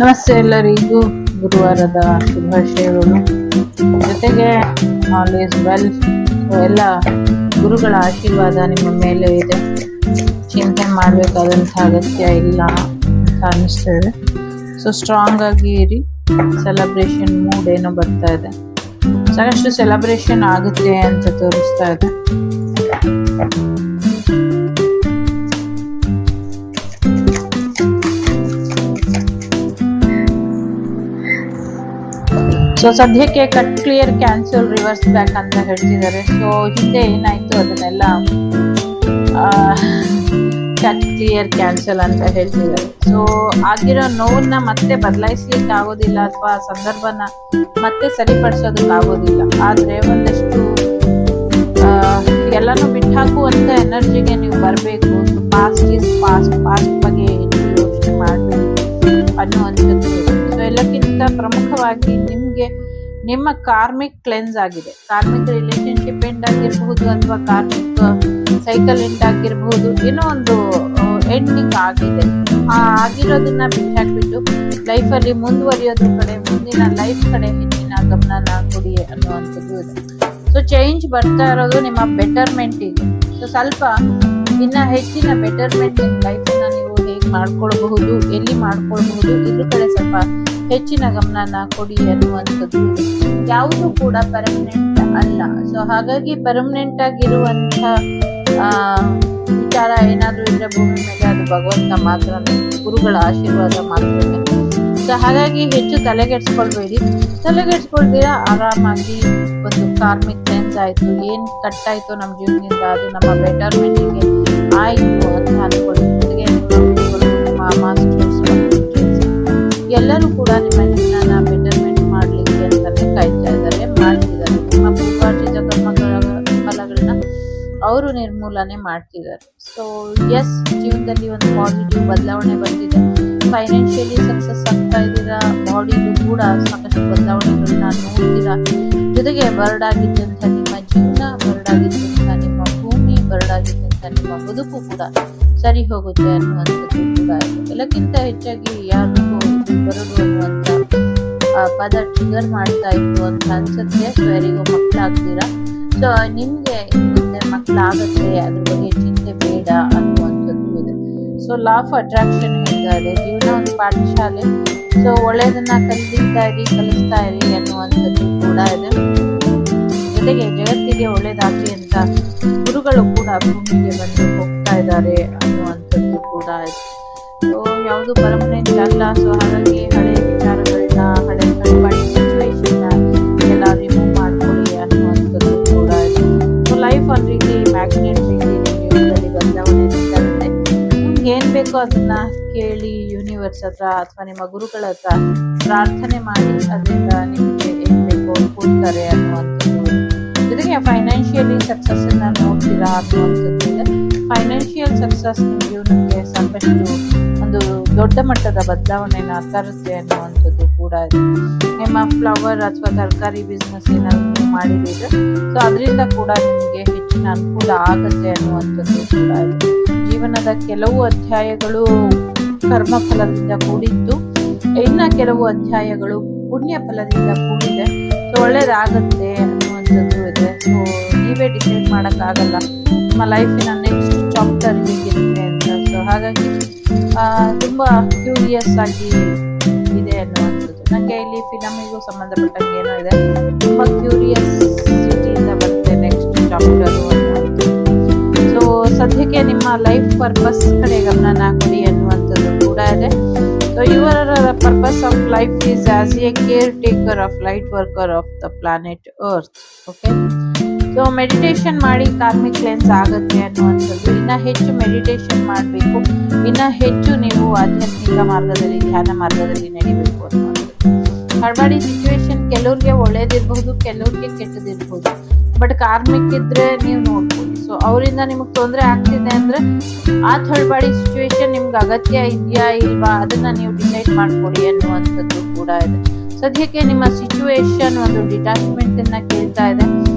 ನಮಸ್ತೆ ಎಲ್ಲರಿಗೂ ಗುರುವಾರದ ಶುಭಾಶಯಗಳು. ಜೊತೆಗೆ ಆಲ್ ಈಸ್ ವೆಲ್. ಎಲ್ಲ ಗುರುಗಳ ಆಶೀರ್ವಾದ ನಿಮ್ಮ ಮೇಲೆ ಇದೆ. ಚಿಂತೆ ಮಾಡಬೇಕಾದಂಥ ಅಗತ್ಯ ಇಲ್ಲ ಅಂತ ಅನ್ನಿಸ್ತದೆ. ಸೊ ಸ್ಟ್ರಾಂಗ್ ಆಗಿ ಇರಿ. ಸೆಲೆಬ್ರೇಷನ್ ಮೂಡ್ ಏನೋ ಬರ್ತಾ ಇದೆ, ಸಾಕಷ್ಟು ಸೆಲೆಬ್ರೇಷನ್ ಆಗುತ್ತೆ ಅಂತ ತೋರಿಸ್ತಾ ಇದೆ. ಸೊ ಸದ್ಯಕ್ಕೆ cut clear cancel reverse back ಅಂತ ಹೇಳ್ತಿದ್ದಾರೆ. ಸೊ ಹಿಂದೆ ಏನಾಯ್ತು ಅದನ್ನೆಲ್ಲ ಕಟ್ ಕ್ಲಿಯರ್ ಕ್ಯಾನ್ಸಲ್ ಅಂತ ಹೇಳ್ತಿದ್ದಾರೆ. ಸೊ ಆಗಿರೋ ನೋವನ್ನ ಮತ್ತೆ ಬದಲಾಯಿಸ್ಲಿಕ್ಕೆ ಆಗೋದಿಲ್ಲ, ಅಥವಾ ಸಂದರ್ಭನ ಮತ್ತೆ ಸರಿಪಡಿಸೋದಕ್ಕೆ ಆಗೋದಿಲ್ಲ. ಆದ್ರೆ ಒಂದಷ್ಟು ಎಲ್ಲಾನು ಬಿಟ್ಟಾಕುವಂತ ಎನರ್ಜಿಗೆ ನೀವು ಬರಬೇಕು. ಪಾಸ್ಟ್ ಇಸ್ ಪಾಸ್ಟ್, ಪಾಸ್ಟ್ ಬಗ್ಗೆ ಯೋಚನೆ ಮಾಡಬೇಕು ಅನ್ನುವಂಥದ್ದು. ಸೊ ಎಲ್ಲಕ್ಕಿಂತ ಪ್ರಮುಖವಾಗಿ ನಿಮ್ಮ ಕಾರ್ಮಿಕ್ ಕ್ಲೆನ್ಸ್ ಆಗಿದೆ. ಕಾರ್ಮಿಕ್ ರಿಲೇಶನ್ಶಿಪ್ ಎಂಡ್ ಆಗಿರಬಹುದು, ಅಥವಾ ಕಾರ್ಮಿಕ್ ಸೈಕಲ್ ಎಂಡ್ ಆಗಿರಬಹುದು, ಏನೋ ಒಂದು ಎಂಡಿಂಗ್ ಆಗಿದೆ. ಆಗಿರೋದನ್ನ ಬಿಟ್ಟಾಕ್ಬಿಟ್ಟು ಲೈಫಲ್ಲಿ ಮುಂದುವರಿಯೋದ್ರ ಕಡೆ, ಮುಂದಿನ ಲೈಫ್ ಕಡೆ ಹೆಚ್ಚಿನ ಗಮನ ಕೊಡಿ ಅನ್ನುವಂಥದ್ದು ಇದೆ. ಸೊ ಚೇಂಜ್ ಬರ್ತಾ ಇರೋದು ನಿಮ್ಮ ಬೆಟರ್ಮೆಂಟಿಗೆ. ಸೊ ಸ್ವಲ್ಪ ಇನ್ನ ಹೆಚ್ಚಿನ ಬೆಟರ್ಮೆಂಟ್ ಲೈಫನ್ನ ನೀವು ಹೇಗೆ ಮಾಡ್ಕೊಳ್ಬಹುದು, ಎಲ್ಲಿ ಮಾಡ್ಕೊಳ್ಬಹುದು, ಇದ್ರ ಕಡೆ ಸ್ವಲ್ಪ ಹೆಚ್ಚಿನ ಗಮನ ಕೊಡಿ ಅನ್ನುವಂಥದ್ದು. ಯಾವುದು ಕೂಡ ಪರ್ಮನೆಂಟ್ ಅಲ್ಲ. ಸೊ ಹಾಗಾಗಿ ಪರ್ಮನೆಂಟ್ ಆಗಿರುವಂತ ವಿಚಾರ ಏನಾದ್ರೂ ಇದ್ರೆ ಭೂಮಿ ಮೇಲೆ ಅದು ಭಗವಂತ ಮಾತ್ರ, ಗುರುಗಳ ಆಶೀರ್ವಾದ ಮಾತ್ರ. ಸೊ ಹಾಗಾಗಿ ಹೆಚ್ಚು ತಲೆಗೆಡ್ಸ್ಕೊಳ್ಬೇಡಿ. ತಲೆಗೆಡ್ಸ್ಕೊಳ್ತೀರಾ ಆರಾಮಾಗಿ ಒಂದು ಕಾರ್ಮಿಕ್ ಕ್ಲೆನ್ಸ್ ಆಯ್ತು, ಏನ್ ಕಟ್ಟಾಯ್ತು ನಮ್ಮ ಜೀವನದಿಂದ ಅದು ನಮ್ಮ ಬೆಟರ್ಮೆಂಟಿಗೆ ಆಯ್ತು ಅಂತ ಅನ್ಕೊಳ್ಳಿ. ಜೊತೆಗೆ ನಿಮ್ಮ ಮಾಸ್ಟರ್ಸ್ ಎಲ್ಲರೂ ಕೂಡ ನಿಮ್ಮ ಜೀವನ ಬೆಟರ್ಮೆಂಟ್ ಮಾಡ್ಲಿಕ್ಕೆ ಅಂತಾನೆ ಕಾಯ್ತಾ ಇದ್ದಾರೆ, ಮಾಡ್ತಿದ್ದಾರೆ. ನಿಮ್ಮ ಪೂರ್ವಾರ್ಜಿತ ಕರ್ಮಗಳ ಫಲಗಳನ್ನ ಅವರು ನಿರ್ಮೂಲನೆ ಮಾಡ್ತಿದ್ದಾರೆ. ಸೊ ಎಸ್, ಜೀವನದಲ್ಲಿ ಒಂದು ಪಾಸಿಟಿವ್ ಬದಲಾವಣೆ ಬಂದಿದೆ. ಫೈನಾನ್ಷಿಯಲಿ ಸಕ್ಸಸ್ ಆಗ್ತಾ ಇದ್ದೀರಾ. ಬಾಡಿಲೂ ಕೂಡ ಸಾಕಷ್ಟು ಬದಲಾವಣೆಗಳನ್ನ ನೋಡ್ತೀರಾ. ಜೊತೆಗೆ ಬರಡಾಗಿದ್ದಂಥ ನಿಮ್ಮ ಜೀವನ, ಬರಡಾಗಿದ್ದಂಥ ನಿಮ್ಮ ಭೂಮಿ, ಬರಡಾಗಿದ್ದಂಥ ನಿಮ್ಮ ಬದುಕು ಕೂಡ ಸರಿ ಹೋಗುತ್ತೆ ಅನ್ನುವಂಥದ್ದು ಕೂಡ ಇದೆ. ಎಲ್ಲಕ್ಕಿಂತ ಹೆಚ್ಚಾಗಿ ಯಾರಿಗೂ ಬರೋದು ಅನ್ನುವಂಥ ಪದ ಟ್ರಿಗರ್ ಮಾಡ್ತಾ ಇತ್ತು ಅಂತ ಅನ್ಸುತ್ತೆ. ಸೊ ಯಾರಿಗೂ ಮಕ್ಕಳಾಗ್ತೀರಾ. ಸೊ ನಿಮ್ಗೆ ಮುಂದೆ ಮಕ್ಕಳಾಗತ್ತೆ, ಅದ್ರ ಬಗ್ಗೆ ಚಿಂತೆ ಬೇಡ ಅನ್ನುವಂಥದ್ದು ಇದೆ. ಸೊ ಲಾ ಆಫ್ ಅಟ್ರಾಕ್ಷನ್ ಹೇಳ್ತಾ ಇದೆ, ಜೀವನ ಒಂದು ಪಾಠಶಾಲೆ. ಸೊ ಒಳ್ಳೆಯದನ್ನ ಕಲಿಸ್ತಾ ಇರಿ ಅನ್ನುವಂಥದ್ದು ಕೂಡ ಇದೆ. ಜೊತೆಗೆ ಜಗತ್ತಿಗೆ ಒಳ್ಳೇದಾಗ್ಲಿ ಅಂತ ಗುರುಗಳು ಕೂಡ ಭೂಮಿಗೆ ಬಂದು ಹೋಗ್ತಾ ಇದ್ದಾರೆ ಅನ್ನುವಂಥದ್ದು ಕೂಡ ಇದೆ. ಸೊ ಯಾವುದು ಪರ್ಮನೆಂಟ್ ಅಲ್ಲ. ಸೊ ಹಾಗಾಗಿ ಹಳೆ ವಿಚಾರಗಳನ್ನ, ಹಳೆ ಸಿಚುವೇಶನ್ ಎಲ್ಲ ರಿಮೂವ್ ಮಾಡ್ಕೊಳ್ಳಿ ಅನ್ನುವಂಥದ್ದು ಕೂಡ ಇದೆ. ಸೊ ಲೈಫ್ ಒಂದು ರೀತಿ ಮ್ಯಾಗ್ನೆಟ್ ರೀತಿ ಜೀವನದಲ್ಲಿ ಬದಲಾವಣೆ ತರುತ್ತೆ. ನಿಮ್ಗೆ ಏನ್ ಬೇಕೋ ಅದನ್ನ ಕೇಳಿ ಯೂನಿವರ್ಸ್ ಹತ್ರ ಅಥವಾ ನಿಮ್ಮ ಗುರುಗಳ ಹತ್ರ ಪ್ರಾರ್ಥನೆ ಮಾಡಿ, ಅದರಿಂದ ನಿಮಗೆ ಏನ್ ಬೇಕೋ ಕೊಡ್ತಾರೆ ಅನ್ನುವಂಥದ್ದು. ಜೊತೆಗೆ ಫೈನಾನ್ಷಿಯಲಿ ಸಕ್ಸಸ್ ಅನ್ನ ನೋಡ್ತೀರಾ ಅನ್ನುವಂಥದ್ದು ಇದೆ. ಫೈನಾನ್ಷಿಯಲ್ ಸಕ್ಸಸ್ ನಿಮ್ಮ ಜೀವನಕ್ಕೆ ಸಾಕಷ್ಟು ಒಂದು ದೊಡ್ಡ ಮಟ್ಟದ ಬದಲಾವಣೆನ ತರುತ್ತೆ ಅನ್ನುವಂಥದ್ದು ಕೂಡ ಇದೆ. ನಿಮ್ಮ ಫ್ಲವರ್ ಅಥವಾ ತರಕಾರಿ ಬಿಸ್ನೆಸ್ ಏನಾದ್ರು ನೀವು ಮಾಡಿದ್ರೆ, ಸೊ ಅದರಿಂದ ಕೂಡ ನಿಮಗೆ ಹೆಚ್ಚಿನ ಅನುಕೂಲ ಆಗುತ್ತೆ ಅನ್ನುವಂಥದ್ದು ಕೂಡ ಇದೆ. ಜೀವನದ ಕೆಲವು ಅಧ್ಯಾಯಗಳು ಕರ್ಮ ಫಲದಿಂದ ಕೂಡಿದ್ದು, ಇನ್ನ ಕೆಲವು ಅಧ್ಯಾಯಗಳು ಪುಣ್ಯ ಫಲದಿಂದ ಕೂಡಿದೆ. ಸೊ ಒಳ್ಳೇದಾಗತ್ತೆ ಅನ್ನುವಂಥದ್ದು ಇದೆ. ಸೊ ನೀವೇ ಡಿಸೈಡ್ ಮಾಡೋಕ್ಕಾಗಲ್ಲ ನಿಮ್ಮ ಲೈಫಿನ ನೆಕ್ಸ್ಟ್ ಚಾಪ್ಟರ್ ಹೇಗಿರುತ್ತೆ ಅಂತ. ಸೊ ಹಾಗಾಗಿ ತುಂಬಾ ಕ್ಯೂರಿಯಸ್ ಆಗಿ ಇದೆ ಅನ್ನುವಂಥದ್ದು. ನನಗೆ ಇಲ್ಲಿ ಫಿಲಮಿಗೂ ಸಂಬಂಧಪಟ್ಟಂಗೆ ಏನೋ ಇದೆ, ತುಂಬಾ ಕ್ಯೂರಿಯಸಿಟಿಯಿಂದ ಬರುತ್ತೆ ನೆಕ್ಸ್ಟ್ ಚಾಪ್ಟರ್ ಅನ್ನುವಂಥದ್ದು. ಸೊ ಸದ್ಯಕ್ಕೆ ನಿಮ್ಮ ಲೈಫ್ ಪರ್ಪಸ್ ಕಡೆ ಗಮನ ಕೊಡಿ ಅನ್ನುವಂಥದ್ದು ಕೂಡ ಇದೆ. So your purpose of life is as a caretaker of light worker of the planet Earth. Okay. So meditation ಮಾಡಿ ಕಾರ್ಮಿಕ್ ಕ್ಲೆನ್ಸ್ ಆಗುತ್ತೆ ಅನ್ನುವಂಥದ್ದು. ಇನ್ನ ಹೆಚ್ಚು ಮೆಡಿಟೇಷನ್ ಮಾಡಬೇಕು, ಇನ್ನ ಹೆಚ್ಚು ನೀವು ಆಧ್ಯಾತ್ಮಿಕ ಮಾರ್ಗದಲ್ಲಿ, ಧ್ಯಾನ ಮಾರ್ಗದಲ್ಲಿ ನಡಿಬೇಕು ಅನ್ನುವಂಥದ್ದು. ಹಡಬಾಡಿ ಸಿಚುವೇಶನ್ ಕೆಲವ್ರಿಗೆ ಒಳ್ಳೇದಿರ್ಬಹುದು, ಕೆಲವ್ರಿಗೆ ಕೆಟ್ಟದಿರ್ಬಹುದು. ಬಟ್ ಕಾರ್ಮಿಕ್ ಇದ್ರೆ ನೀವು ನೋಡ್ಬೋದು. ಸೊ ಅವರಿಂದ ನಿಮಗೆ ತೊಂದರೆ ಆಗ್ತಿದೆ ಅಂದ್ರೆ ಆ ಥರ್ಡ್ ಸಿಚುವೇಶನ್ ನಿಮ್ಗೆ ಅಗತ್ಯ ಇದೆಯಾ ಇಲ್ವಾ ಅದನ್ನ ನೀವು ಡಿಸೈಡ್ ಮಾಡ್ಕೊಡಿ ಅನ್ನುವಂಥದ್ದು ಕೂಡ ಇದೆ. ಸದ್ಯಕ್ಕೆ ನಿಮ್ಮ ಸಿಚುವೇಶನ್ ಒಂದು ಡಿಟ್ಯಾಚ್ಮೆಂಟ್ ಅನ್ನ ಕೇಳ್ತಾ ಇದೆ.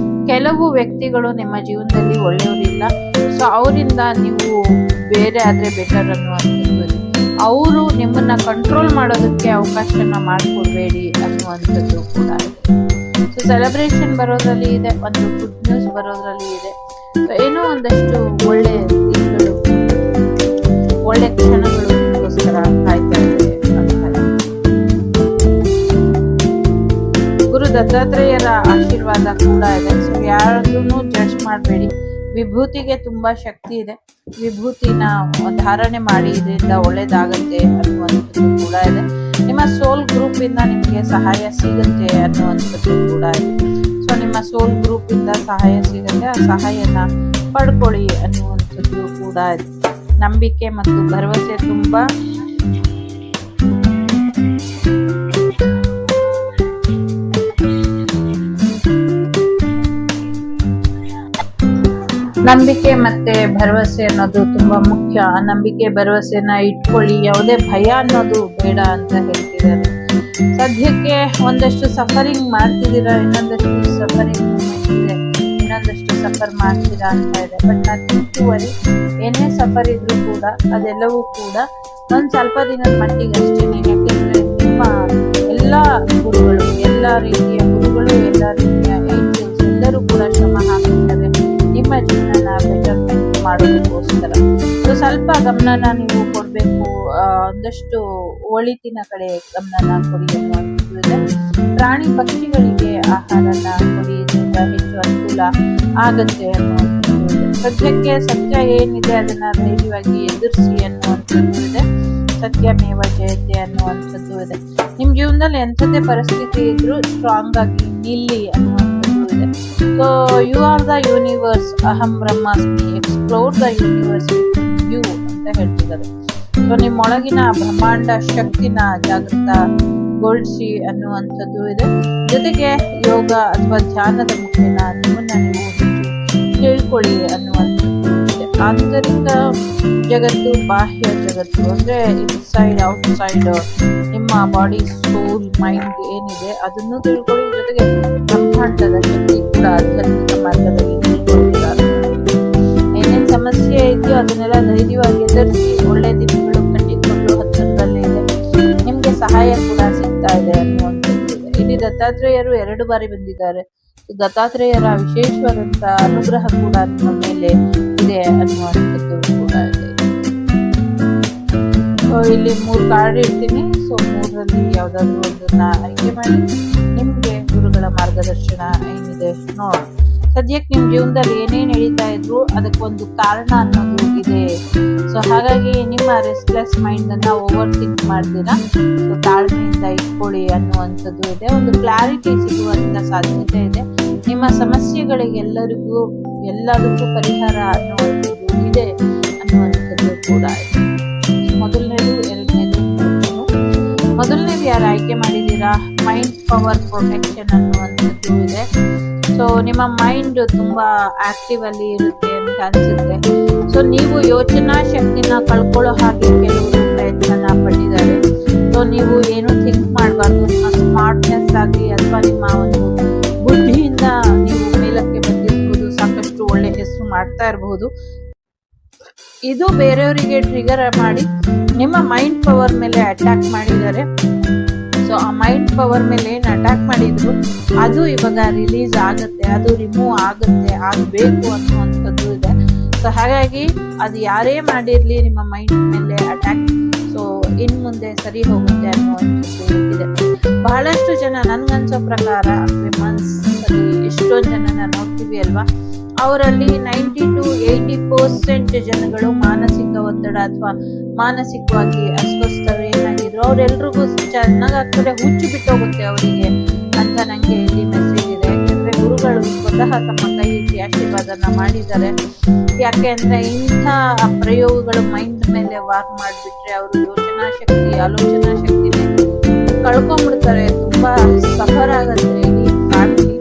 ಕೆಲವು ವ್ಯಕ್ತಿಗಳು ನಿಮ್ಮ ಜೀವನದಲ್ಲಿ ಒಳ್ಳೆಯವರಿಲ್ಲ. ಸೊ ಅವರಿಂದ ನೀವು ಬೇರೆ ಆದ್ರೆ ಬೆಟರ್ ಅನ್ನುವಂಥದ್ದು. ಅವರು ನಿಮ್ಮನ್ನ ಕಂಟ್ರೋಲ್ ಮಾಡೋದಕ್ಕೆ ಅವಕಾಶನ ಮಾಡಿಕೊಡ್ಬೇಡಿ ಅನ್ನುವಂಥದ್ದು ಕೂಡ ಇದೆ. ಸೊ ಸೆಲೆಬ್ರೇಷನ್ ಬರೋದ್ರಲ್ಲಿ ಇದೆ, ಒಂದು ಗುಡ್ ನ್ಯೂಸ್ ಬರೋದ್ರಲ್ಲಿ ಇದೆ. ಸೊ ಏನೋ ಒಂದಷ್ಟು ಒಳ್ಳೆ ದಿನಗಳು, ಒಳ್ಳೆ ಕ್ಷಣಗಳಿಗೋಸ್ಕರ ಕಾಯ್ತಾ ಇದೆ ಅಂತ. ಗುರು ದತ್ತಾತ್ರೇಯರ ಆಶೀರ್ವಾದ ಕೂಡ ಇದೆ. ಸೊ ಯಾರನ್ನೂ ಜಡ್ಜ್ ಮಾಡಬೇಡಿ. ವಿಭೂತಿಗೆ ತುಂಬಾ ಶಕ್ತಿ ಇದೆ. ವಿಭೂತಿನ ಧಾರಣೆ ಮಾಡಿ ಇದರಿಂದ ಒಳ್ಳೇದಾಗತ್ತೆ ಅನ್ನುವಂಥದ್ದು ಕೂಡ ಇದೆ. ನಿಮ್ಮ ಸೋಲ್ ಗ್ರೂಪ್ ಇಂದ ನಿಮಗೆ ಸಹಾಯ ಸಿಗುತ್ತೆ ಅನ್ನುವಂಥದ್ದು ಕೂಡ ಇದೆ. ಸೊ ನಿಮ್ಮ ಸೋಲ್ ಗ್ರೂಪ್ ಇಂದ ಸಹಾಯ ಸಿಗುತ್ತೆ, ಆ ಸಹಾಯನ ಪಡ್ಕೊಳ್ಳಿ ಅನ್ನುವಂಥದ್ದು ಕೂಡ ಇದೆ. ನಂಬಿಕೆ ಮತ್ತು ಭರವಸೆ ತುಂಬಾ ನಂಬಿಕೆ ಮತ್ತೆ ಭರವಸೆ ಅನ್ನೋದು ತುಂಬಾ ಮುಖ್ಯ. ಆ ನಂಬಿಕೆ ಭರವಸೆನ ಇಟ್ಕೊಳ್ಳಿ, ಯಾವುದೇ ಭಯ ಅನ್ನೋದು ಬೇಡ ಅಂತ ಹೇಳ್ತಿದ್ದಾರೆ. ಸದ್ಯಕ್ಕೆ ಒಂದಷ್ಟು ಸಫರಿಂಗ್ ಮಾಡ್ತಿದ್ದೀರಾ, ಇನ್ನೊಂದಷ್ಟು ಸಫರಿಂಗ್ ಇದೆ, ಇನ್ನೊಂದಷ್ಟು ಸಫರ್ ಮಾಡ್ತೀರಾ ಅಂತ ಇದೆ. But nothing to worry. ಏನೇ ಸಫರ್ ಇದ್ರೂ ಕೂಡ ಅದೆಲ್ಲವೂ ಕೂಡ ಒಂದ್ ಸ್ವಲ್ಪ ದಿನದ ಮಟ್ಟಿಗೆ ಅಷ್ಟೇನೆ. ಯಾಕೆಂದ್ರೆ ನಿಮ್ಮ ಎಲ್ಲಾ ಗುರುಗಳು, ಎಲ್ಲಾ ರೀತಿಯ ಗುರುಗಳು, ಎಲ್ಲಾ ರೀತಿಯ ಏಂಜಲ್ಸ್ ಎಲ್ಲರೂ ಕೂಡ ಶ್ರಮ ಹಾಕ್ತಿದ್ದಾರೆ ನಿಮ್ಮ ಜೀವನನ ಬೆಟರ್ಮೆಂಟ್ ಮಾಡೋದಕ್ಕೋಸ್ಕರ. ಸೊ ಸ್ವಲ್ಪ ಗಮನನ ನೀವು ಕೊಡ್ಬೇಕು, ಒಂದಷ್ಟು ಒಳಿತಿನ ಕಡೆ ಗಮನನ ಕೊಡಿ ಅನ್ನುವಂಥದ್ದು ಇದೆ. ಪ್ರಾಣಿ ಪಕ್ಷಿಗಳಿಗೆ ಆಹಾರನ ಕೊಡಿ, ಇದರಿಂದ ಹೆಚ್ಚು ಅನುಕೂಲ ಆಗತ್ತೆ ಅನ್ನುವಂಥದ್ದು ಇದೆ. ಸದ್ಯಕ್ಕೆ ಸತ್ಯ ಏನಿದೆ ಅದನ್ನ ಧೈರ್ಯವಾಗಿ ಎದುರಿಸಿ ಅನ್ನುವಂಥದ್ದು ಇದೆ. ಸತ್ಯಮೇವ ಜಯತೆ ಅನ್ನುವಂಥದ್ದು ಇದೆ. ನಿಮ್ ಜೀವನದಲ್ಲಿ ಎಂಥದೇ ಪರಿಸ್ಥಿತಿ ಇದ್ರೂ ಸ್ಟ್ರಾಂಗ್ ಆಗಿ ನಿಲ್ಲಿ ಅನ್ನುವಂಥದ್ದು ಇದೆ. So you are the universe, ಅಹಂ ಬ್ರಹ್ಮಾಸ್ಮಿ, explore the universe with you ಅಂತ ಹೇಳ್ತಿದ್ದಾರೆ. ಸೊ ನಿಮ್ಮೊಳಗಿನ ಬ್ರಹ್ಮಾಂಡ ಶಕ್ತಿನ ಜಾಗೃತಗೊಳಿಸಿ ಅನ್ನುವಂಥದ್ದು ಇದೆ. ಜೊತೆಗೆ ಯೋಗ ಅಥವಾ ಧ್ಯಾನದ ಮುಖೇನ ನಿಮ್ಮನ್ನ ನೀವು ಹೆಚ್ಚು ತಿಳ್ಕೊಳ್ಳಿ ಅನ್ನುವಂಥದ್ದು ಇದೆ. ಆಂತರಿಕ ಜಗತ್ತು, ಬಾಹ್ಯ ಜಗತ್ತು ಅಂದ್ರೆ ಇನ್ಸೈಡ್ ಔಟ್ಸೈಡ್, ನಿಮ್ಮ ಬಾಡಿ, ಸೋಲ್, ಮೈಂಡ್ ಏನಿದೆ ಅದನ್ನು ತಿಳ್ಕೊಳ್ಳಿ. ಜೊತೆಗೆ ಬ್ರಹ್ಮಾಂಡದ ಶಕ್ತಿ ಕೂಡ ಆಧ್ಯಾತ್ಮಿಕ ಮಾರ್ಗದಲ್ಲಿ ತಿಳ್ಕೊಳ್ತಿದ್ದಾರೆ. ಏನೇನ್ ಸಮಸ್ಯೆ ಇದೆಯೋ ಅದನ್ನೆಲ್ಲ ಧೈರ್ಯವಾಗಿ ಎದುರಿಸಿ ಒಳ್ಳೆ ದಿನಗಳು ಕಂಡಿಕೊಂಡು ಹತ್ತಿರದಲ್ಲೇ ಇದೆ. ನಿಮ್ಗೆ ಸಹಾಯ ಕೂಡ ಸಿಗ್ತಾ ಇದೆ ಅನ್ನುವಂಥದ್ದು ಇದೆ. ಇಲ್ಲಿ ದತ್ತಾತ್ರೇಯರು 2 ಬಾರಿ ಬಂದಿದ್ದಾರೆ. ದತ್ತಾತ್ರೇಯರ ವಿಶೇಷವಾದಂತ ಅನುಗ್ರಹ ಕೂಡ ನಿಮ್ಮ ಮೇಲೆ ಇದೆ ಅನ್ನುವಂಥದ್ದು ಕೂಡ ಇದೆ. ಸೊ ಇಲ್ಲಿ 3 ಕಾರ್ಡ್ ಇಡ್ತೀನಿ. ಸೊ 3ರಲ್ಲಿ ಯಾವ್ದಾದ್ರು ಒಂದನ್ನ ಆಯ್ಕೆ ಮಾಡಿ ನಿಮ್ಗೆ ಗುರುಗಳ ಮಾರ್ಗದರ್ಶನ ಏನಿದೆ ನೋಡಿ. ಸದ್ಯಕ್ಕೆ ನಿಮ್ ಜೀವನದಲ್ಲಿ ಏನೇನ್ ನಡೀತಾ ಇದ್ರು ಅದಕ್ಕೊಂದು ಕಾರಣ ಅನ್ನೋದು ಇದೆ. ಸೊ ಹಾಗಾಗಿ ನಿಮ್ಮ ರೆಸ್ಟ್ಲೆಸ್ ಮೈಂಡ್ ಅನ್ನ ಓವರ್ ಥಿಂಕ್ ಮಾಡ್ತೀರಾ. ಸೊ ತಾಳ್ಮೆಯಿಂದ ಇಟ್ಕೊಳ್ಳಿ ಅನ್ನುವಂಥದ್ದು ಇದೆ. ಒಂದು ಕ್ಲಾರಿಟಿ ಸಿಗುವಂತ ಸಾಧ್ಯತೆ ಇದೆ. ನಿಮ್ಮ ಸಮಸ್ಯೆಗಳಿಗೆ ಎಲ್ಲದಕ್ಕೂ ಪರಿಹಾರ ಅನ್ನುವಂಥದ್ದು ಇದೆ ಅನ್ನುವಂಥದ್ದು ಕೂಡ ಇದೆ. ಮೊದಲನೇದು, ಎರಡನೇದು, ಮೊದಲನೇದು ಯಾರು ಆಯ್ಕೆ ಮಾಡಿದ್ದೀರಾ, ಮೈಂಡ್ ಪವರ್ ಪ್ರೊಟೆಕ್ಷನ್ ಅನ್ನುವಂಥದ್ದು ಇದೆ. ಸೊ ನಿಮ್ಮ ಮೈಂಡ್ ತುಂಬಾ ಆಕ್ಟಿವ್ ಅಲ್ಲಿ ಇರುತ್ತೆ ಅಂತ ಅನ್ಸುತ್ತೆ. ಸೊ ನೀವು ಯೋಚನಾ ಶಕ್ತಿನ ಕಳ್ಕೊಳ್ಳೋ ಹಾಗೆ ಕೆಲವರು ಪ್ರಯತ್ನ ಪಟ್ಟಿದ್ದಾರೆ. ಸೊ ನೀವು ಏನು ಥಿಂಕ್ ಮಾಡಬಾರ್ದು. ನಿಮ್ಮ ಸ್ಮಾರ್ಟ್ನೆಸ್ ಆಗಿ ಅಥವಾ ನಿಮ್ಮ ಒಂದು ಬುದ್ಧಿಯಿಂದ ನೀವು ಮೇಲಕ್ಕೆ ಬಂದಿರ್ಬೋದು, ಸಾಕಷ್ಟು ಒಳ್ಳೆ ಹೆಸರು ಮಾಡ್ತಾ ಇರಬಹುದು. ಇದು ಬೇರೆಯವರಿಗೆ ಟ್ರಿಗರ್ ಮಾಡಿ ನಿಮ್ಮ ಮೈಂಡ್ ಪವರ್ ಮೇಲೆ ಅಟ್ಯಾಕ್ ಮಾಡಿದ್ದಾರೆ. ಸೊ ಆ ಮೈಂಡ್ ಪವರ್ ಮೇಲೆ ಏನ್ ಅಟ್ಯಾಕ್ ಮಾಡಿದ್ರು ಅದು ಇವಾಗ ರಿಲೀಸ್ ಆಗುತ್ತೆ, ಅದು ರಿಮೂವ್ ಆಗುತ್ತೆ, ಆಗಬೇಕು ಅನ್ನುವಂಥದ್ದು ಇದೆ. ಸೊ ಹಾಗಾಗಿ ಅದು ಯಾರೇ ಮಾಡಿರ್ಲಿ ನಿಮ್ಮ ಮೈಂಡ್ ಮೇಲೆ ಅಟ್ಯಾಕ್ ಸೊ ಇನ್ ಮುಂದೆ ಸರಿ ಹೋಗುತ್ತೆ ಅನ್ನುವಂಥದ್ದು ಇದೆ. ಬಹಳಷ್ಟು ಜನ ನನ್ಗನ್ಸೋ ಪ್ರಕಾರ ವಿಮೆನ್ಸ್ ಅಲ್ಲಿ ಎಷ್ಟೊಂದು ಜನನ ನೋಡ್ತೀವಿ ಅಲ್ವಾ, ಅವರಲ್ಲಿ 90 to 80% ಜನಗಳು ಮಾನಸಿಕ ಒತ್ತಡ ಅಥವಾ ಮಾನಸಿಕವಾಗಿ ಅಸ್ವಸ್ಥರು ಏನಾಗಿದ್ರು ಅವ್ರೆಲ್ರಿಗೂ ಚೆನ್ನಾಗಾಗ್ತದೆ, ಹುಚ್ಚು ಬಿಟ್ಟೋಗುತ್ತೆ ಅವರಿಗೆ ಅಂತ ನಂಗೆ ಇಲ್ಲಿ ಮೆಸೇಜ್ ಇದೆ. ಯಾಕೆಂದ್ರೆ ಗುರುಗಳು ಸ್ವತಃ ತಮ್ಮ ಕೈ ಇಟ್ಟು ಆಶೀರ್ವಾದನ ಮಾಡಿದ್ದಾರೆ. ಯಾಕೆ ಅಂದ್ರೆ ಇಂಥ ಪ್ರಯೋಗಗಳು ಮೈಂಡ್ ಮೇಲೆ ವಾಕ್ ಮಾಡಿಬಿಟ್ರೆ ಅವರು ಯೋಚನಾ ಶಕ್ತಿ, ಆಲೋಚನಾ ಶಕ್ತಿನೇ ಕಳ್ಕೊಂಡ್ಬಿಡ್ತಾರೆ. ತುಂಬಾ ಸಫರ್ ಆಗತ್ತೆ ಇಡೀ ಫ್ಯಾಮಿಲಿ.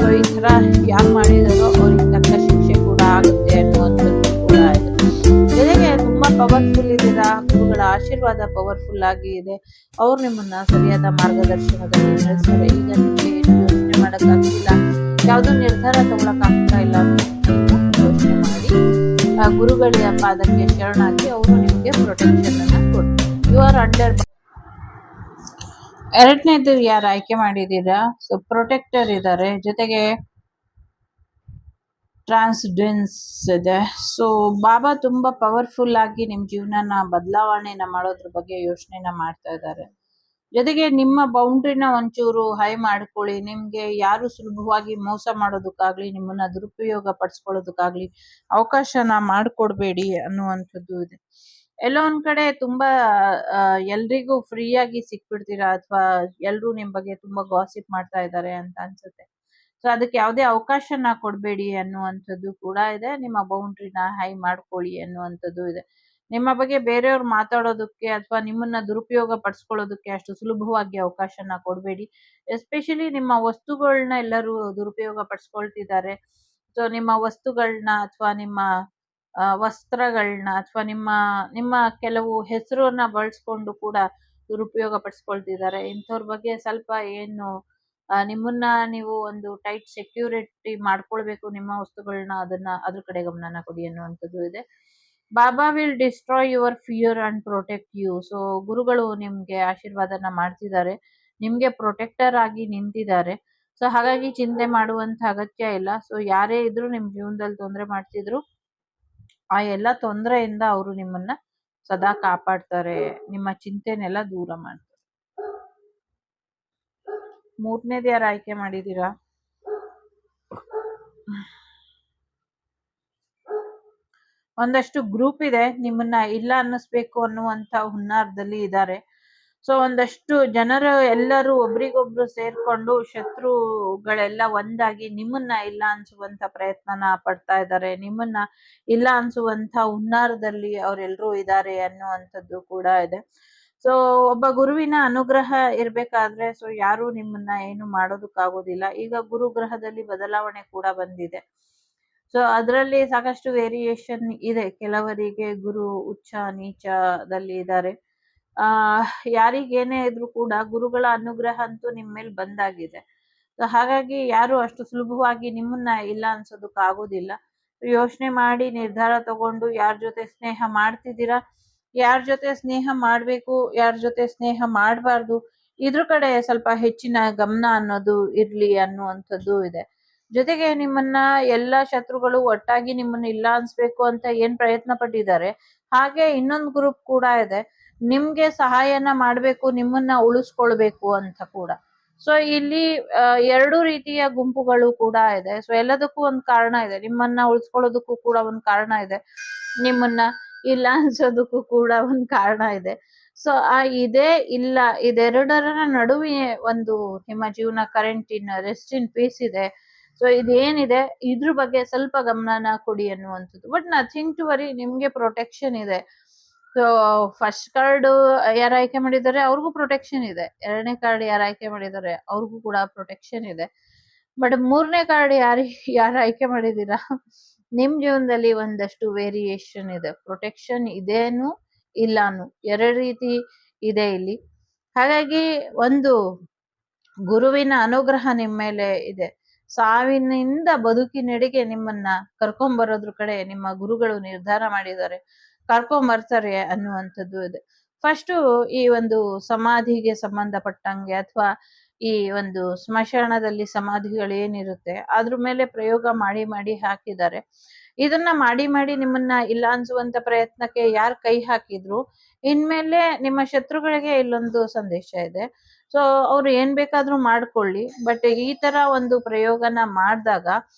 ಸೊ ಈ ತರ ಯಾರು ಮಾಡಿದಾರೋ ಅವ್ರಿಗೆ ತಕ್ಕ ಶಿಕ್ಷೆ ಕೂಡ ಆಗುತ್ತೆ ಅನ್ನುವಂಥದ್ದು ಕೂಡ ಇದೆ. ಜೊತೆಗೆ ತುಂಬಾ ಪವರ್ಫುಲ್ ಇದ್ದೀರಾ, ಗುರುಗಳ ಆಶೀರ್ವಾದ ಪವರ್ಫುಲ್ ಆಗಿ ಇದೆ. ಅವ್ರು ನಿಮ್ಮನ್ನ ಸರಿಯಾದ ಮಾರ್ಗದರ್ಶನದಲ್ಲಿ ನಡೆಸ್ತಾರೆ. ಈಗ ನಿಮ್ಗೆ ಏನು ಯೋಚನೆ ಮಾಡಕ್ಕಾಗ್ತಿಲ್ಲ, ಯಾವ್ದೋ ನಿರ್ಧಾರ ತಗೊಳಕ್ ಆಗ್ತಾ ಇಲ್ಲ ಅಂತ ಯೋಚನೆ ಮಾಡಿ ಆ ಗುರುಗಳ ಪಾದಕ್ಕೆ ಶರಣಾಗಿ ಅವರು ನಿಮ್ಗೆ ಪ್ರೊಟೆಕ್ಷನ್ ಅನ್ನ ಕೊಡ್ತಾರೆ. You are under. ಎರಡನೇದು ಯಾರು ಆಯ್ಕೆ ಮಾಡಿದ್ದೀರಾ? ಸೊ ಪ್ರೊಟೆಕ್ಟರ್ ಇದ್ದಾರೆ, ಜೊತೆಗೆ ಟ್ರಾನ್ಸ್ಡೆನ್ಸ್ ಇದೆ. ಸೊ ಬಾಬಾ ತುಂಬಾ ಪವರ್ಫುಲ್ ಆಗಿ ನಿಮ್ ಜೀವನನ ಬದಲಾವಣೆನ ಮಾಡೋದ್ರ ಬಗ್ಗೆ ಯೋಚನೆನ ಮಾಡ್ತಾ ಇದ್ದಾರೆ. ಜೊತೆಗೆ ನಿಮ್ಮ ಬೌಂಡ್ರಿನ ಒಂಚೂರು ಹೈ ಮಾಡ್ಕೊಳ್ಳಿ. ನಿಮ್ಗೆ ಯಾರು ಸುಲಭವಾಗಿ ಮೋಸ ಮಾಡೋದಕ್ಕಾಗ್ಲಿ, ನಿಮ್ಮನ್ನ ದುರುಪಯೋಗ ಪಡಿಸ್ಕೊಳ್ಳೋದಕ್ಕಾಗ್ಲಿ ಅವಕಾಶನ ಮಾಡಿಕೊಡ್ಬೇಡಿ ಅನ್ನುವಂಥದ್ದು ಇದೆ. ಎಲ್ಲೋ ಒಂದ್ ಕಡೆ ತುಂಬಾ ಎಲ್ರಿಗೂ ಫ್ರೀಯಾಗಿ ಸಿಕ್ಬಿಡ್ತೀರಾ, ಅಥವಾ ಎಲ್ರೂ ನಿಮ್ ಬಗ್ಗೆ ತುಂಬಾ ಗಾಸಿಪ್ ಮಾಡ್ತಾ ಇದ್ದಾರೆ ಅಂತ ಅನ್ಸುತ್ತೆ. ಸೊ ಅದಕ್ಕೆ ಯಾವುದೇ ಅವಕಾಶನ ಕೊಡಬೇಡಿ ಅನ್ನುವಂಥದ್ದು ಕೂಡ ಇದೆ. ನಿಮ್ಮ ಬೌಂಡ್ರಿನ ಹೈ ಮಾಡ್ಕೊಳ್ಳಿ ಅನ್ನುವಂಥದ್ದು ಇದೆ. ನಿಮ್ಮ ಬಗ್ಗೆ ಬೇರೆಯವ್ರು ಮಾತಾಡೋದಕ್ಕೆ ಅಥವಾ ನಿಮ್ಮನ್ನ ದುರುಪಯೋಗ ಪಡಿಸ್ಕೊಳ್ಳೋದಕ್ಕೆ ಅಷ್ಟು ಸುಲಭವಾಗಿ ಅವಕಾಶನ ಕೊಡಬೇಡಿ. ಎಸ್ಪೆಷಲಿ ನಿಮ್ಮ ವಸ್ತುಗಳನ್ನ ಎಲ್ಲರೂ ದುರುಪಯೋಗ ಪಡಿಸ್ಕೊಳ್ತಿದ್ದಾರೆ. ಸೊ ನಿಮ್ಮ ವಸ್ತುಗಳನ್ನ ಅಥವಾ ನಿಮ್ಮ ವಸ್ತ್ರಗಳನ್ನ ಅಥವಾ ನಿಮ್ಮ ನಿಮ್ಮ ಕೆಲವು ಹೆಸರನ್ನ ಬಳಸ್ಕೊಂಡು ಕೂಡ ದುರುಪಯೋಗ ಪಡಿಸ್ಕೊಳ್ತಿದ್ದಾರೆ. ಇಂಥವ್ರ ಬಗ್ಗೆ ಸ್ವಲ್ಪ ಏನು ನಿಮ್ಮನ್ನ ನೀವು ಒಂದು ಟೈಟ್ ಸೆಕ್ಯೂರಿಟಿ ಮಾಡ್ಕೊಳ್ಬೇಕು ನಿಮ್ಮ ವಸ್ತುಗಳನ್ನ, ಅದ್ರ ಕಡೆ ಗಮನನ ಕೊಡಿ ಅನ್ನುವಂಥದ್ದು ಇದೆ. Baba will destroy your fear and protect you. So ಗುರುಗಳು ನಿಮ್ಗೆ ಆಶೀರ್ವಾದನ ಮಾಡ್ತಿದ್ದಾರೆ, ನಿಮ್ಗೆ ಪ್ರೊಟೆಕ್ಟರ್ ಆಗಿ ನಿಂತಿದ್ದಾರೆ. ಸೊ ಹಾಗಾಗಿ ಚಿಂತೆ ಮಾಡುವಂತ ಅಗತ್ಯ ಇಲ್ಲ. ಸೊ ಯಾರೇ ಇದ್ರು ನಿಮ್ ಜೀವನದಲ್ಲಿ ತೊಂದರೆ ಮಾಡ್ತಿದ್ರು, ಆ ಎಲ್ಲ ತೊಂದರೆಯಿಂದ ಅವರು ನಿಮ್ಮನ್ನ ಸದಾ ಕಾಪಾಡ್ತಾರೆ, ನಿಮ್ಮ ಚಿಂತೆನೆಲ್ಲ ದೂರ ಮಾಡ್ತಾರೆ. ಮೂರನೇದು ಯಾರು ಆಯ್ಕೆ ಮಾಡಿದೀರಾ? ಒಂದಷ್ಟು ಗ್ರೂಪ್ ಇದೆ, ನಿಮ್ಮನ್ನ ಇಲ್ಲ ಅನ್ನಿಸ್ಬೇಕು ಅನ್ನುವಂತ ಹುನ್ನಾರದಲ್ಲಿ ಇದ್ದಾರೆ. ಸೊ ಒಂದಷ್ಟು ಜನರು ಎಲ್ಲರೂ ಒಬ್ರಿಗೊಬ್ರು ಸೇರ್ಕೊಂಡು ಶತ್ರುಗಳೆಲ್ಲ ಒಂದಾಗಿ ನಿಮ್ಮನ್ನ ಇಲ್ಲ ಅನ್ಸುವಂತ ಪ್ರಯತ್ನನ ಪಡ್ತಾ ಇದ್ದಾರೆ. ನಿಮ್ಮನ್ನ ಇಲ್ಲ ಅನ್ಸುವಂತ ಹುನ್ನಾರದಲ್ಲಿ ಅವರೆಲ್ಲರೂ ಇದ್ದಾರೆ ಅನ್ನುವಂಥದ್ದು ಕೂಡ ಇದೆ. ಸೊ ಒಬ್ಬ ಗುರುವಿನ ಅನುಗ್ರಹ ಇರ್ಬೇಕಾದ್ರೆ ಸೊ ಯಾರು ನಿಮ್ಮನ್ನ ಏನು ಮಾಡೋದಕ್ಕಾಗೋದಿಲ್ಲ. ಈಗ ಗುರುಗ್ರಹದಲ್ಲಿ ಬದಲಾವಣೆ ಕೂಡ ಬಂದಿದೆ. ಸೊ ಅದರಲ್ಲಿ ಸಾಕಷ್ಟು ವೇರಿಯೇಷನ್ ಇದೆ. ಕೆಲವರಿಗೆ ಗುರು ಉಚ್ಚ ನೀಚದಲ್ಲಿ ಇದ್ದಾರೆ. ಯಾರಿಗೇನೇ ಇದ್ರು ಕೂಡ ಗುರುಗಳ ಅನುಗ್ರಹ ಅಂತೂ ನಿಮ್ಮ ಮೇಲೆ ಬಂದಾಗಿದೆ. ಸೊ ಹಾಗಾಗಿ ಯಾರು ಅಷ್ಟು ಸುಲಭವಾಗಿ ನಿಮ್ಮನ್ನ ಇಲ್ಲ ಅನ್ಸೋದಕ್ಕಾಗೋದಿಲ್ಲ. ಯೋಚನೆ ಮಾಡಿ ನಿರ್ಧಾರ ತಗೊಂಡು ಯಾರ ಜೊತೆ ಸ್ನೇಹ ಮಾಡ್ತಿದ್ದೀರಾ, ಯಾರ ಜೊತೆ ಸ್ನೇಹ ಮಾಡ್ಬೇಕು, ಯಾರ ಜೊತೆ ಸ್ನೇಹ ಮಾಡಬಾರ್ದು, ಇದ್ರ ಕಡೆ ಸ್ವಲ್ಪ ಹೆಚ್ಚಿನ ಗಮನ ಅನ್ನೋದು ಇರ್ಲಿ ಅನ್ನುವಂಥದ್ದು ಇದೆ. ಜೊತೆಗೆ ನಿಮ್ಮನ್ನ ಎಲ್ಲ ಶತ್ರುಗಳು ಒಟ್ಟಾಗಿ ನಿಮ್ಮನ್ನ ಇಲ್ಲ ಅನ್ಸ್ಬೇಕು ಅಂತ ಏನ್ ಪ್ರಯತ್ನ ಪಟ್ಟಿದ್ದಾರೆ, ಹಾಗೆ ಇನ್ನೊಂದು ಗ್ರೂಪ್ ಕೂಡ ಇದೆ ನಿಮ್ಗೆ ಸಹಾಯನ ಮಾಡ್ಬೇಕು, ನಿಮ್ಮನ್ನ ಉಳಿಸ್ಕೊಳ್ಬೇಕು ಅಂತ ಕೂಡ. ಸೊ ಇಲ್ಲಿ ಎರಡು ರೀತಿಯ ಗುಂಪುಗಳು ಕೂಡ ಇದೆ. ಸೊ ಎಲ್ಲದಕ್ಕೂ ಒಂದು ಕಾರಣ ಇದೆ. ನಿಮ್ಮನ್ನ ಉಳಿಸ್ಕೊಳ್ಳೋದಕ್ಕೂ ಕೂಡ ಒಂದು ಕಾರಣ ಇದೆ, ನಿಮ್ಮನ್ನ ಇಲ್ಲ ಅನ್ಸೋದಕ್ಕೂ ಕೂಡ ಒಂದು ಕಾರಣ ಇದೆ. ಸೊ ಇದೇ ಇಲ್ಲ ಇದೆರಡರ ನಡುವೆ ಒಂದು ನಿಮ್ಮ ಜೀವನ current in rest in peace ಇದೆ. ಸೊ ಇದೇನಿದೆ ಇದ್ರ ಬಗ್ಗೆ ಸ್ವಲ್ಪ ಗಮನನ ಕೊಡಿ ಅನ್ನುವಂಥದ್ದು. ಬಟ್ ನಥಿಂಗ್ ಟು ವರಿ, ನಿಮ್ಗೆ ಪ್ರೊಟೆಕ್ಷನ್ ಇದೆ. ಸೊ ಫಸ್ಟ್ ಕಾರ್ಡ್ ಯಾರು ಆಯ್ಕೆ ಮಾಡಿದ್ದಾರೆ ಅವ್ರಿಗೂ ಪ್ರೊಟೆಕ್ಷನ್ ಇದೆ. ಎರಡನೇ ಕಾರ್ಡ್ ಯಾರು ಆಯ್ಕೆ ಮಾಡಿದ್ದಾರೆ ಅವ್ರಿಗೂ ಕೂಡ ಪ್ರೊಟೆಕ್ಷನ್ ಇದೆ. ಬಟ್ ಮೂರನೇ ಕಾರ್ಡ್ ಯಾರು ಆಯ್ಕೆ ಮಾಡಿದೀರಾ, ನಿಮ್ ಜೀವನದಲ್ಲಿ ಒಂದಷ್ಟು ವೇರಿಯೇಷನ್ ಇದೆ. ಪ್ರೊಟೆಕ್ಷನ್ ಇದೇನು ಇಲ್ಲಾನು ಎರಡು ರೀತಿ ಇದೆ ಇಲ್ಲಿ. ಹಾಗಾಗಿ ಒಂದು ಗುರುವಿನ ಅನುಗ್ರಹ ನಿಮ್ಮ ಮೇಲೆ ಇದೆ. ಸಾವಿನಿಂದ ಬದುಕಿನೆಡೆಗೆ ನಿಮ್ಮನ್ನ ಕರ್ಕೊಂಬರೋದ್ರ ಕಡೆ ನಿಮ್ಮ ಗುರುಗಳು ನಿರ್ಧಾರ ಮಾಡಿದ್ದಾರೆ, ಕರ್ಕೊಂಬರ್ತಾರೆ ಅನ್ನುವಂಥದ್ದು ಇದೆ. ಫಸ್ಟು ಈ ಒಂದು ಸಮಾಧಿಗೆ ಸಂಬಂಧಪಟ್ಟಂಗೆ ಅಥವಾ ಈ ಒಂದು ಸ್ಮಶಾನದಲ್ಲಿ ಸಮಾಧಿಗಳು ಏನಿರುತ್ತೆ ಅದ್ರ ಮೇಲೆ ಪ್ರಯೋಗ ಮಾಡಿ ಮಾಡಿ ಹಾಕಿದ್ದಾರೆ. ಇದನ್ನ ಮಾಡಿ ಮಾಡಿ ನಿಮ್ಮನ್ನ ಇಲ್ಲ ಅನ್ಸುವಂತ ಪ್ರಯತ್ನಕ್ಕೆ ಯಾರು ಕೈ ಹಾಕಿದ್ರು, ಇನ್ಮೇಲೆ ನಿಮ್ಮ ಶತ್ರುಗಳಿಗೆ ಇಲ್ಲೊಂದು ಸಂದೇಶ ಇದೆ. ಸೊ ಅವ್ರು ಏನ್ ಬೇಕಾದ್ರೂ ಮಾಡ್ಕೊಳ್ಳಿ, ಬಟ್ ಈ ತರ ಒಂದು ಪ್ರಯೋಗನ ಮಾಡಿದಾಗ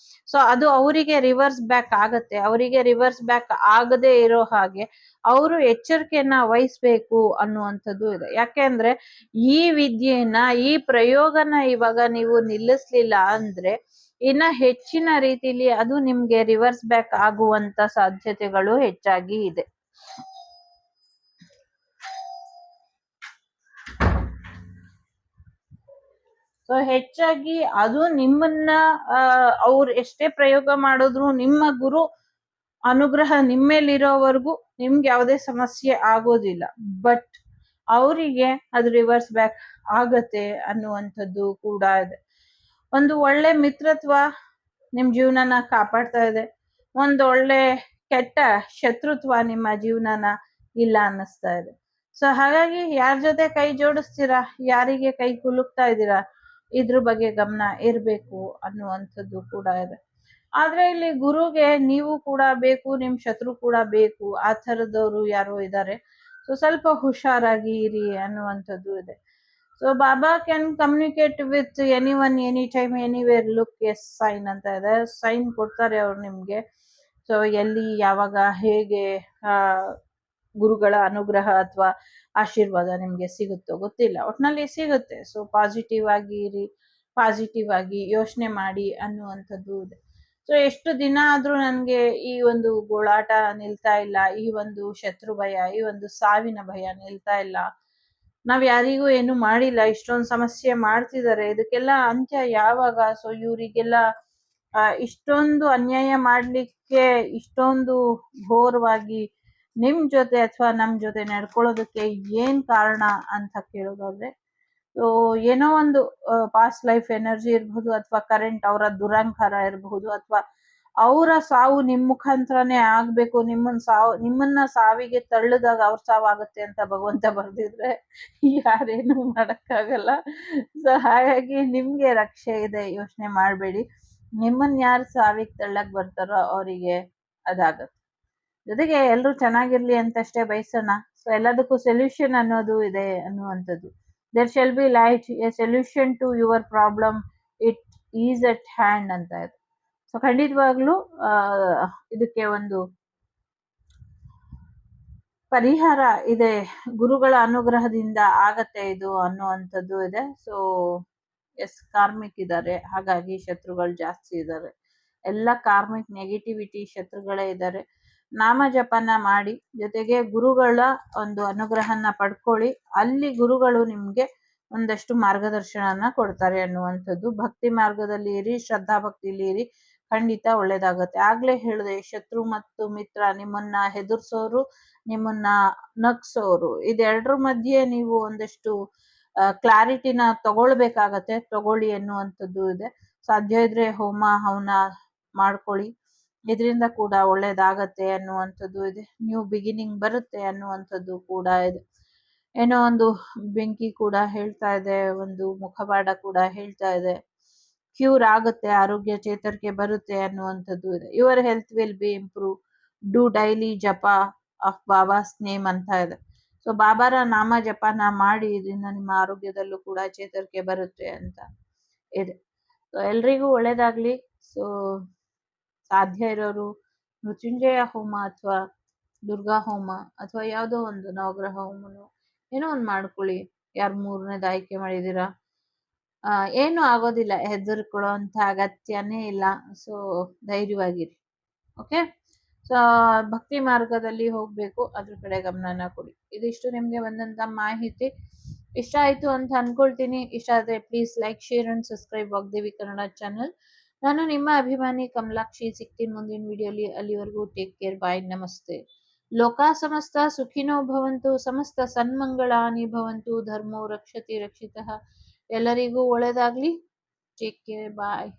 ಸೊ ಅದು ಅವರಿಗೆ ರಿವರ್ಸ್ ಬ್ಯಾಕ್ ಆಗತ್ತೆ. ಅವರಿಗೆ ರಿವರ್ಸ್ ಬ್ಯಾಕ್ ಆಗದೆ ಇರೋ ಹಾಗೆ ಅವರು ಎಚ್ಚರಿಕೆಯನ್ನ ವಹಿಸ್ಬೇಕು ಅನ್ನುವಂಥದ್ದು ಇದೆ. ಯಾಕೆಂದ್ರೆ ಈ ವಿದ್ಯೆಯನ್ನ, ಈ ಪ್ರಯೋಗನ ಇವಾಗ ನೀವು ನಿಲ್ಲಿಸ್ಲಿಲ್ಲ ಅಂದ್ರೆ ಇನ್ನ ಹೆಚ್ಚಿನ ರೀತಿಲಿ ಅದು ನಿಮ್ಗೆ ರಿವರ್ಸ್ ಬ್ಯಾಕ್ ಆಗುವಂತ ಸಾಧ್ಯತೆಗಳು ಹೆಚ್ಚಾಗಿ ಇದೆ. ಸೊ ಹೆಚ್ಚಾಗಿ ಅದು ನಿಮ್ಮನ್ನ ಅವ್ರು ಎಷ್ಟೇ ಪ್ರಯೋಗ ಮಾಡಿದ್ರು ನಿಮ್ಮ ಗುರು ಅನುಗ್ರಹ ನಿಮ್ಮೇಲಿರೋವರೆಗೂ ನಿಮ್ಗೆ ಯಾವುದೇ ಸಮಸ್ಯೆ ಆಗೋದಿಲ್ಲ. ಬಟ್ ಅವರಿಗೆ ಅದು ರಿವರ್ಸ್ ಬ್ಯಾಕ್ ಆಗತ್ತೆ ಅನ್ನುವಂಥದ್ದು ಕೂಡ ಇದೆ. ಒಂದು ಒಳ್ಳೆ ಮಿತ್ರತ್ವ ನಿಮ್ ಜೀವನನ ಕಾಪಾಡ್ತಾ ಇದೆ, ಒಂದು ಒಳ್ಳೆ ಕೆಟ್ಟ ಶತ್ರುತ್ವ ನಿಮ್ಮ ಜೀವನನ ಇಲ್ಲ ಅನ್ನಿಸ್ತಾ ಇದೆ. ಸೊ ಹಾಗಾಗಿ ಯಾರ ಜೊತೆ ಕೈ ಜೋಡಿಸ್ತೀರಾ, ಯಾರಿಗೆ ಕೈ ಕುಲುಕ್ತಾ ಇದ್ದೀರಾ, ಇದ್ರ ಬಗ್ಗೆ ಗಮನ ಇರ್ಬೇಕು ಅನ್ನುವಂಥದ್ದು ಕೂಡ ಇದೆ. ಆದ್ರೆ ಇಲ್ಲಿ ಗುರುಗೆ ನೀವು ಕೂಡ ಬೇಕು, ನಿಮ್ ಶತ್ರು ಕೂಡ ಬೇಕು, ಆ ಥರದವ್ರು ಯಾರೋ ಇದ್ದಾರೆ. ಸೊ ಸ್ವಲ್ಪ ಹುಷಾರಾಗಿ ಇರಿ ಅನ್ನುವಂಥದ್ದು ಇದೆ. So Baba can communicate with anyone anytime anywhere look S sign ಅಂತ ಇದೆ. ಸೈನ್ ಕೊಡ್ತಾರೆ ಅವ್ರು ನಿಮ್ಗೆ. ಸೊ ಎಲ್ಲಿ ಯಾವಾಗ ಹೇಗೆ ಗುರುಗಳ ಅನುಗ್ರಹ ಅಥವಾ ಆಶೀರ್ವಾದ ನಿಮ್ಗೆ ಸಿಗುತ್ತೋ ಗೊತ್ತಿಲ್ಲ, ಒಟ್ನಲ್ಲಿ ಸಿಗುತ್ತೆ. ಸೊ ಪಾಸಿಟಿವ್ ಆಗಿ ಇರಿ, ಪಾಸಿಟಿವ್ ಆಗಿ ಯೋಚನೆ ಮಾಡಿ ಅನ್ನುವಂಥದ್ದು ಇದೆ. ಸೊ ಎಷ್ಟು ದಿನ ಆದ್ರೂ ನನ್ಗೆ ಈ ಒಂದು ಗೋಳಾಟ ನಿಲ್ತಾ ಇಲ್ಲ, ಈ ಒಂದು ಶತ್ರು ಭಯ, ಈ ಒಂದು ಸಾವಿನ ಭಯ ನಿಲ್ತಾ ಇಲ್ಲ. ನಾವ್ ಯಾರಿಗೂ ಏನು ಮಾಡಿಲ್ಲ, ಇಷ್ಟೊಂದು ಸಮಸ್ಯೆ ಮಾಡ್ತಿದ್ದಾರೆ, ಇದಕ್ಕೆಲ್ಲ ಅಂತ್ಯ ಯಾವಾಗ? ಸೊ ಇವರಿಗೆಲ್ಲ ಇಷ್ಟೊಂದು ಅನ್ಯಾಯ ಮಾಡ್ಲಿಕ್ಕೆ ಇಷ್ಟೊಂದು ಘೋರವಾಗಿ ನಿಮ್ ಜೊತೆ ಅಥವಾ ನಮ್ ಜೊತೆ ನಡ್ಕೊಳ್ಳೋದಕ್ಕೆ ಏನ್ ಕಾರಣ ಅಂತ ಕೇಳೋದಾದ್ರೆ, ಸೊ ಏನೋ ಒಂದು ಪಾಸ್ಟ್ ಲೈಫ್ ಎನರ್ಜಿ ಇರಬಹುದು, ಅಥವಾ ಕರೆಂಟ್ ಅವರ ದುರಹಂಕಾರ ಇರಬಹುದು, ಅಥವಾ ಅವರ ಸಾವು ನಿಮ್ ಮುಖಾಂತರನೇ ಆಗ್ಬೇಕು, ನಿಮ್ಮನ್ನ ಸಾವಿಗೆ ತಳ್ಳದಾಗ ಅವ್ರ ಸಾವಾಗುತ್ತೆ ಅಂತ ಭಗವಂತ ಬರ್ದಿದ್ರೆ ಯಾರೇನು ಮಾಡಕ್ಕಾಗಲ್ಲ. ಸೊ ಹಾಗಾಗಿ ನಿಮ್ಗೆ ರಕ್ಷೆ ಇದೆ, ಯೋಚನೆ ಮಾಡ್ಬೇಡಿ. ನಿಮ್ಮನ್ನ ಯಾರು ಸಾವಿಗೆ ತಳ್ಳಕ್ ಬರ್ತಾರೋ ಅವರಿಗೆ ಅದಾಗತ್ತೆ. ಜೊತೆಗೆ ಎಲ್ರು ಚೆನ್ನಾಗಿರ್ಲಿ ಅಂತಷ್ಟೇ ಬಯಸೋಣ. ಸೊ ಎಲ್ಲದಕ್ಕೂ ಸೊಲ್ಯೂಷನ್ ಅನ್ನೋದು ಇದೆ ಅನ್ನುವಂಥದ್ದು. There shall be light, a solution to your problem, it is at hand ಅಂತ ಇದೆ. ಸೊ ಖಂಡಿತವಾಗ್ಲೂ ಇದಕ್ಕೆ ಒಂದು ಪರಿಹಾರ ಇದೆ, ಗುರುಗಳ ಅನುಗ್ರಹದಿಂದ ಆಗತ್ತೆ ಇದು ಅನ್ನುವಂಥದ್ದು ಇದೆ. ಸೊ ಎಸ್, ಕಾರ್ಮಿಕ್ ಇದ್ದಾರೆ, ಹಾಗಾಗಿ ಶತ್ರುಗಳು ಜಾಸ್ತಿ ಇದ್ದಾರೆ. ಎಲ್ಲ ಕಾರ್ಮಿಕ್ ನೆಗೆಟಿವಿಟಿ ಶತ್ರುಗಳೇ ಇದ್ದಾರೆ. ನಾಮ ಜಪನ ಮಾಡಿ, ಜೊತೆಗೆ ಗುರುಗಳ ಒಂದು ಅನುಗ್ರಹನ ಪಡ್ಕೊಳ್ಳಿ. ಅಲ್ಲಿ ಗುರುಗಳು ನಿಮ್ಗೆ ಒಂದಷ್ಟು ಮಾರ್ಗದರ್ಶನನ ಕೊಡ್ತಾರೆ ಅನ್ನುವಂಥದ್ದು. ಭಕ್ತಿ ಮಾರ್ಗದಲ್ಲಿ ಇರಿ, ಶ್ರದ್ಧಾ ಭಕ್ತಿಲಿ ಇರಿ, ಖಂಡಿತ ಒಳ್ಳೇದಾಗತ್ತೆ. ಆಗ್ಲೇ ಹೇಳಿದೆ, ಶತ್ರು ಮತ್ತು ಮಿತ್ರ, ನಿಮ್ಮನ್ನ ಹೆದರ್ಸೋರು, ನಿಮ್ಮನ್ನ ನಗ್ಸೋರು, ಇದೆರಡರ ಮಧ್ಯೆ ನೀವು ಒಂದಷ್ಟು ಕ್ಲಾರಿಟಿನ ತಗೊಳ್ಬೇಕಾಗತ್ತೆ. ತಗೊಳ್ಳಿ ಅನ್ನುವಂಥದ್ದು ಇದೆ. ಸಾಧ್ಯ ಇದ್ರೆ ಹೋಮ ಹವನ ಮಾಡ್ಕೊಳ್ಳಿ, ಇದರಿಂದ ಕೂಡ ಒಳ್ಳೇದಾಗತ್ತೆ ಅನ್ನುವಂಥದ್ದು ಇದೆ. ನ್ಯೂ ಬಿಗಿನಿಂಗ್ ಬರುತ್ತೆ ಅನ್ನುವಂಥದ್ದು ಕೂಡ ಇದೆ. ಏನೋ ಒಂದು ಬೆಂಕಿ ಕೂಡ ಹೇಳ್ತಾ ಇದೆ, ಒಂದು ಮುಖವಾಡ ಕೂಡ ಹೇಳ್ತಾ ಇದೆ, ಕ್ಯೂರ್ ಆಗುತ್ತೆ, ಆರೋಗ್ಯ ಚೇತರಿಕೆ ಬರುತ್ತೆ ಅನ್ನುವಂಥದ್ದು ಇದೆ. Your health will bee improve, do daily ಜಪ ಆಫ್ ಬಾಬಾಸ್ ನೇಮ್ ಅಂತ ಇದೆ. ಸೊ ಬಾಬಾರ ನಾಮ ಜಪನ ಮಾಡಿ, ಇದರಿಂದ ನಿಮ್ಮ ಆರೋಗ್ಯದಲ್ಲೂ ಕೂಡ ಚೇತರಿಕೆ ಬರುತ್ತೆ ಅಂತ ಇದೆ. ಸೊ ಎಲ್ರಿಗೂ ಒಳ್ಳೇದಾಗ್ಲಿ. ಸೊ ಸಾಧ್ಯ ಇರೋರು ಮೃತ್ಯುಂಜಯ ಹೋಮ ಅಥವಾ ದುರ್ಗಾ ಹೋಮ ಅಥವಾ ಯಾವುದೋ ಒಂದು ನವಗ್ರಹ ಹೋಮನು ಏನೋ ಒಂದು ಮಾಡ್ಕೊಳ್ಳಿ. ಯಾರು ಮೂರನೇದು ಆಯ್ಕೆ ಮಾಡಿದೀರಾ, ಏನು ಆಗೋದಿಲ್ಲ, ಹೆದರ್ಕೊಳ್ಳೋ ಅಂತ ಅಗತ್ಯನೇ ಇಲ್ಲ. ಸೊ ಧೈರ್ಯವಾಗಿರಿ. ಓಕೆ. ಸೊ ಭಕ್ತಿ ಮಾರ್ಗದಲ್ಲಿ ಹೋಗ್ಬೇಕು, ಅದ್ರ ಕಡೆ ಗಮನನ ಕೊಡಿ. ಇದಿಷ್ಟು ನಿಮ್ಗೆ ಬಂದಂತ ಮಾಹಿತಿ. ಇಷ್ಟ ಆಯ್ತು ಅಂತ ಅನ್ಕೊಳ್ತೀನಿ. ಇಷ್ಟ ಆದ್ರೆ please like, share and subscribe Vagdevi Kannada channel. ನಾನು ನಿಮ್ಮ ಅಭಿಮಾನಿ ಕಮಲಾಕ್ಷಿ. ಸಿಗ್ತೀನಿ ಮುಂದಿನ ವಿಡಿಯೋಲಿ. ಅಲ್ಲಿವರೆಗೂ ಟೇಕ್ ಕೇರ್, ಬಾಯ್, ನಮಸ್ತೆ. ಲೋಕ ಸಮಸ್ತ ಸುಖಿನೋ ಭವಂತು, ಸಮಸ್ತ ಸನ್ಮಂಗಳಾನಿ ಭವಂತು, ಧರ್ಮೋ ರಕ್ಷತಿ ರಕ್ಷಿತಃ. ಎಲ್ಲರಿಗೂ ಒಳ್ಳೇದಾಗ್ಲಿ. ಟೇಕ್ ಕೇರ್, ಬಾಯ್.